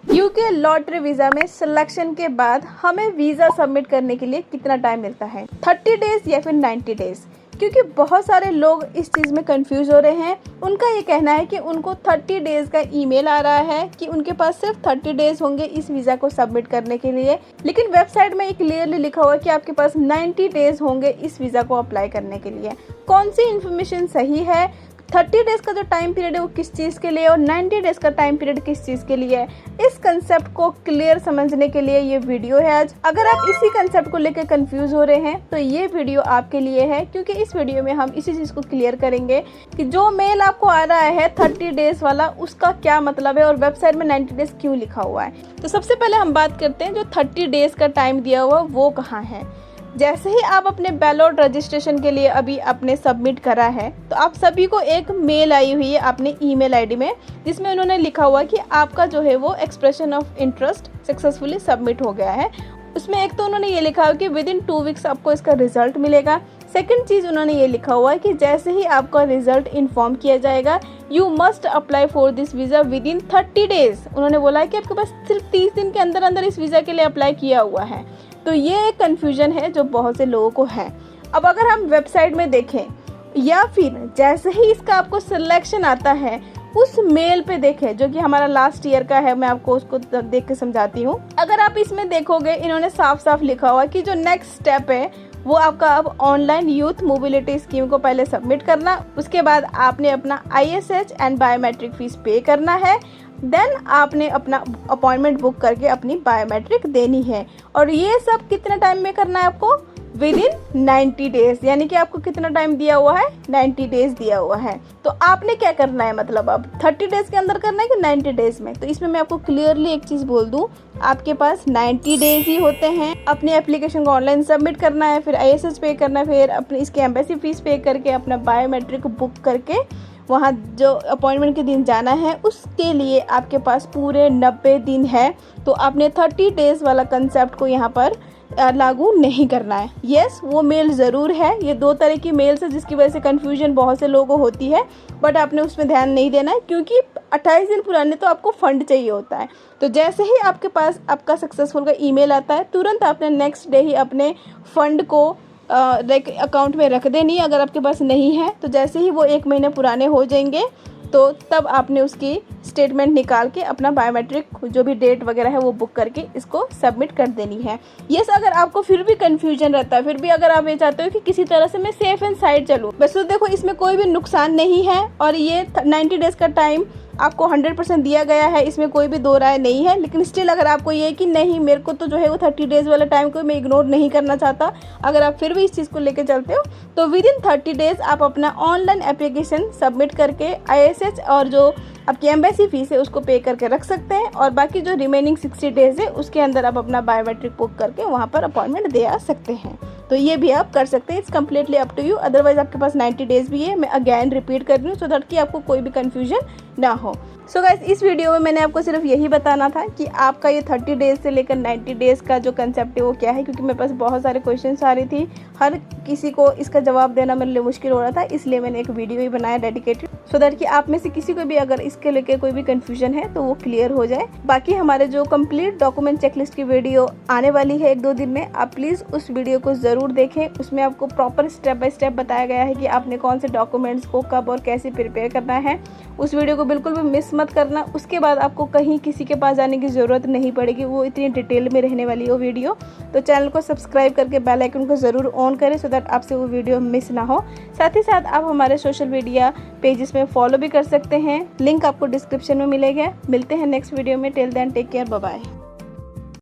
UK lottery visa में selection के बाद हमें वीज़ा सबमिट करने के लिए कितना टाइम मिलता है, 30 डेज़ या फिर 90 डेज़? क्योंकि बहुत सारे लोग इस चीज़ में कंफ्यूज हो रहे हैं। उनका ये कहना है कि उनको 30 डेज़ का ईमेल आ रहा है कि उनके पास सिर्फ 30 डेज़ होंगे इस वीज़ा को सबमिट करने के लिए, लेकिन वेबसाइट में एक क्लियरली लिखा हुआ है कि आपके पास 90 डेज़ होंगे इस वीज़ा को अप्लाई करने के लिए। कौन सी इन्फॉर्मेशन सही है? 30 डेज़ का जो टाइम पीरियड है वो किस चीज़ के लिए और 90 डेज़ का टाइम पीरियड किस चीज़ के लिए है, इस कंसेप्ट को क्लियर समझने के लिए ये वीडियो है आज। अगर आप इसी कंसेप्ट को लेकर कंफ्यूज हो रहे हैं तो ये वीडियो आपके लिए है, क्योंकि इस वीडियो में हम इसी चीज़ को क्लियर करेंगे कि जो मेल आपको आ रहा है 30 डेज़ वाला, उसका क्या मतलब है और वेबसाइट में 90 डेज़ क्यों लिखा हुआ है। तो सबसे पहले हम बात करते हैं जो 30 डेज़ का टाइम दिया हुआ वो कहाँ है। जैसे ही आप अपने बैलॉट रजिस्ट्रेशन के लिए अभी आपने सबमिट करा है तो आप सभी को एक मेल आई हुई है अपने ईमेल आईडी में, जिसमें उन्होंने लिखा हुआ कि आपका जो है वो expression of interest successfully submit हो गया है। उसमें एक तो उन्होंने ये लिखा हुआ कि विद इन 2 वीक्स आपको इसका रिजल्ट मिलेगा। सेकंड चीज़ उन्होंने ये लिखा हुआ है कि जैसे ही आपका रिजल्ट इन्फॉर्म किया जाएगा you must apply for this visa with in 30 days. उन्होंने बोला है कि आपके पास सिर्फ 30 दिन के अंदर अंदर इस वीज़ा के लिए अप्लाई किया हुआ है। तो ये एक कन्फ्यूजन है जो बहुत से लोगों को है। अब अगर हम वेबसाइट में देखें या फिर जैसे ही इसका आपको सिलेक्शन आता है उस मेल पे देखें जो कि हमारा लास्ट ईयर का है, मैं आपको उसको देख के समझाती हूँ। अगर आप इसमें देखोगे इन्होंने साफ साफ लिखा हुआ कि जो नेक्स्ट स्टेप है वो आपका अब ऑनलाइन यूथ मोबिलिटी स्कीम को पहले सबमिट करना, उसके बाद आपने अपना ISH एंड बायोमेट्रिक फीस पे करना है, देन आपने अपना अपॉइंटमेंट बुक करके अपनी बायोमेट्रिक देनी है। और ये सब कितने टाइम में करना है आपको? With in 90 days. यानी कि आपको कितना टाइम दिया हुआ है? 90 डेज़ दिया हुआ है। तो आपने क्या करना है, मतलब अब 30 डेज़ के अंदर करना है कि 90 डेज़ में? तो इसमें मैं आपको क्लियरली एक चीज़ बोल दूं, आपके पास 90 डेज़ ही होते हैं। अपनी एप्लीकेशन को ऑनलाइन सबमिट करना है, फिर ISH पे करना है, फिर अपनी इसके एम्बेसी फीस पे करके अपना बायोमेट्रिक बुक करके वहाँ जो अपॉइंटमेंट के दिन जाना है उसके लिए आपके पास पूरे 90 दिन है। तो आपने 30 डेज़ वाला कंसेप्ट को यहाँ पर लागू नहीं करना है। यस, वो मेल ज़रूर है। ये 2 तरह की मेल्स है जिसकी वजह से कन्फ्यूजन बहुत से लोगों को होती है, बट आपने उसमें ध्यान नहीं देना है क्योंकि 28 दिन पुराने तो आपको फ़ंड चाहिए होता है। तो जैसे ही आपके पास आपका सक्सेसफुल का ईमेल आता है तुरंत आपने नेक्स्ट डे ही अपने फ़ंड को अकाउंट में रख देनी है। अगर आपके पास नहीं है तो जैसे ही वो 1 महीने पुराने हो जाएंगे तो तब आपने उसकी स्टेटमेंट निकाल के अपना बायोमेट्रिक जो भी डेट वगैरह है वो बुक करके इसको सबमिट कर देनी है। यस, अगर आपको फिर भी कंफ्यूजन रहता है, फिर भी अगर आप ये चाहते हो कि किसी तरह से मैं सेफ एंड साइड चलूँ, बस तो देखो इसमें कोई भी नुकसान नहीं है और ये 90 डेज़ का टाइम आपको 100% दिया गया है, इसमें कोई भी 2 राय नहीं है। लेकिन स्टिल अगर आपको ये कि नहीं मेरे को तो जो है वो 30 डेज़ वाला टाइम को मैं इग्नोर नहीं करना चाहता, अगर आप फिर भी इस चीज़ को लेकर चलते हो तो विद इन 30 डेज़ आप अपना ऑनलाइन एप्लीकेशन सबमिट करके ISH और जो आपकी एम्बेसी फीस है उसको पे करके रख सकते हैं और बाकी जो रिमेनिंग 60 डेज़ है उसके अंदर आप अपना बायोमेट्रिक बुक करके वहाँ पर अपॉइंटमेंट दे आ सकते हैं। तो ये भी आप कर सकते हैं, it's completely up to you. Otherwise आपके पास 90 डेज़ भी है। मैं अगेन रिपीट कर रही हूँ सो दैट कि आपको कोई भी कन्फ्यूजन ना हो। सो गाइस, इस वीडियो में मैंने आपको सिर्फ यही बताना था कि आपका ये 30 डेज़ से लेकर 90 डेज़ का जो कंसेप्ट है वो क्या है, क्योंकि मेरे पास बहुत सारे क्वेश्चंस आ रही थी, हर किसी को इसका जवाब देना मेरे लिए मुश्किल हो रहा था, इसलिए मैंने एक वीडियो ही बनाया डेडिकेटेड सो दैट कि आप में से किसी को भी अगर इसके लेकर कोई भी कन्फ्यूजन है तो वो क्लियर हो जाए। बाकी हमारे जो कंप्लीट डॉक्यूमेंट चेकलिस्ट की वीडियो आने वाली है 1-2 दिन में, आप प्लीज़ उस वीडियो को ज़रूर देखें। उसमें आपको प्रॉपर स्टेप बाय स्टेप बताया गया है कि आपने कौन से डॉक्यूमेंट्स को कब और कैसे प्रिपेयर करना है। उस वीडियो को बिल्कुल भी मिस मत करना। उसके बाद आपको कहीं किसी के पास जाने की ज़रूरत नहीं पड़ेगी, वो इतनी डिटेल में रहने वाली है वो वीडियो। तो चैनल को सब्सक्राइब करके बेल आइकन को ज़रूर ऑन करें सो दैट आपसे वो वीडियो मिस ना हो। साथ ही साथ आप हमारे सोशल मीडिया पेजेस में फॉलो भी कर सकते हैं, लिंक आपको डिस्क्रिप्शन में मिलेगा। मिलते हैं नेक्स्ट वीडियो में। Till then take care, bye bye.